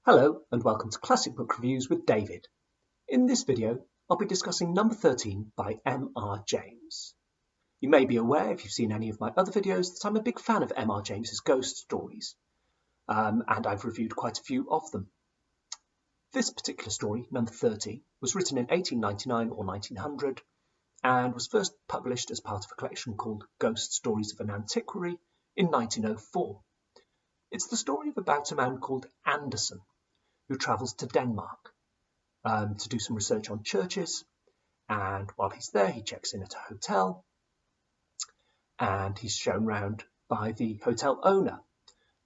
Hello and welcome to Classic Book Reviews with David. In this video, I'll be discussing number 13 by M.R. James. You may be aware, if you've seen any of my other videos, that I'm a big fan of M.R. James's ghost stories, and I've reviewed quite a few of them. This particular story, number 30, was written in 1899 or 1900 and was first published as part of a collection called Ghost Stories of an Antiquary in 1904. It's the story of about a man called Anderson, who travels to Denmark to do some research on churches, and while he's there he checks in at a hotel and he's shown round by the hotel owner.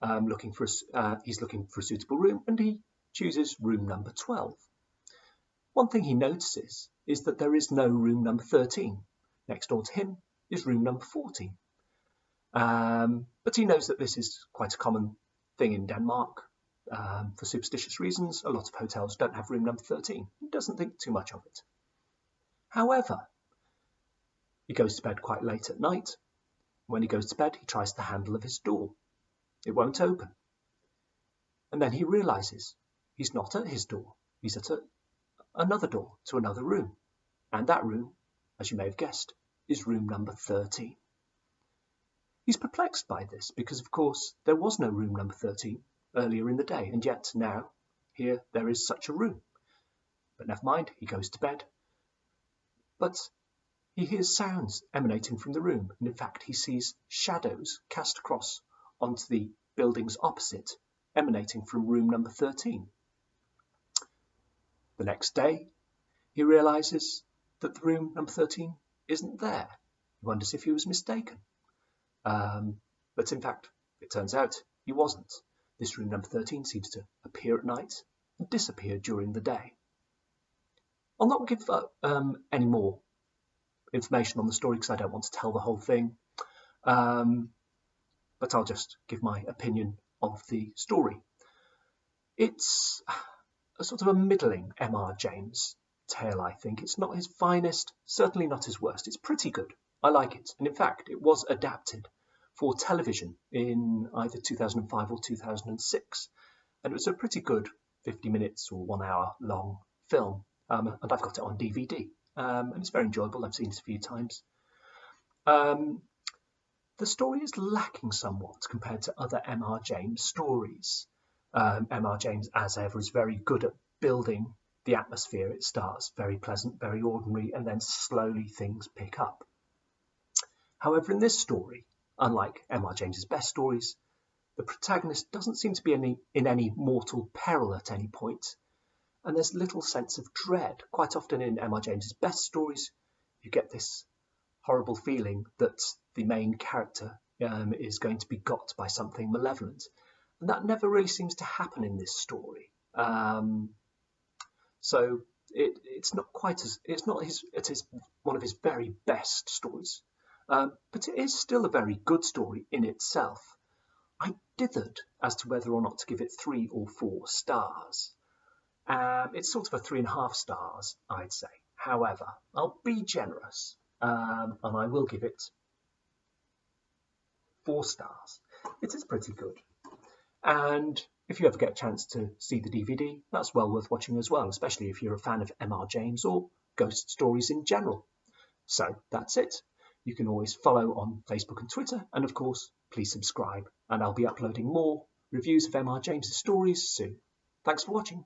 He's looking for a suitable room and he chooses room number 12. One thing he notices is that there is no room number 13. Next door to him is room number 14. But he knows that this is quite a common thing in Denmark. For superstitious reasons, a lot of hotels don't have room number 13. He doesn't think too much of it. However, he goes to bed quite late at night. When he goes to bed, he tries the handle of his door. It won't open. And then he realises he's not at his door. He's at another door to another room. And that room, as you may have guessed, is room number 13. He's perplexed by this because, of course, there was no room number 13 earlier in the day, and yet now here there is such a room. But never mind, he goes to bed. But he hears sounds emanating from the room, and in fact he sees shadows cast across onto the buildings opposite, emanating from room number 13. The next day he realises that the room number 13 isn't there. He wonders if he was mistaken. But in fact, it turns out he wasn't. This room number 13 seems to appear at night and disappear during the day. I'll not give any more information on the story because I don't want to tell the whole thing, but I'll just give my opinion of the story. It's a sort of a middling M.R. James tale, I think. It's not his finest, certainly not his worst. It's pretty good. I like it, and in fact it was adapted for television in either 2005 or 2006, and it was a pretty good 50 minutes or 1 hour long film, and I've got it on DVD, and it's very enjoyable. I've seen it a few times. The story is lacking somewhat compared to other M.R. James stories. M.R. James, as ever, is very good at building the atmosphere. It starts very pleasant, very ordinary, and then slowly things pick up. However, in this story, unlike M.R. James's best stories, the protagonist doesn't seem to be in any mortal peril at any point, and there's little sense of dread. Quite often in M.R. James's best stories, you get this horrible feeling that the main character is going to be got by something malevolent, and that never really seems to happen in this story. So it's not quite as it is one of his very best stories. But it is still a very good story in itself. I dithered as to whether or not to give it 3 or 4 stars. It's sort of a 3.5 stars, I'd say. However, I'll be generous, and I will give it 4 stars. It is pretty good. And if you ever get a chance to see the DVD, that's well worth watching as well, especially if you're a fan of M.R. James or ghost stories in general. So that's it. You can always follow on Facebook and Twitter, and of course, please subscribe, and I'll be uploading more reviews of M.R. James's stories soon. Thanks for watching.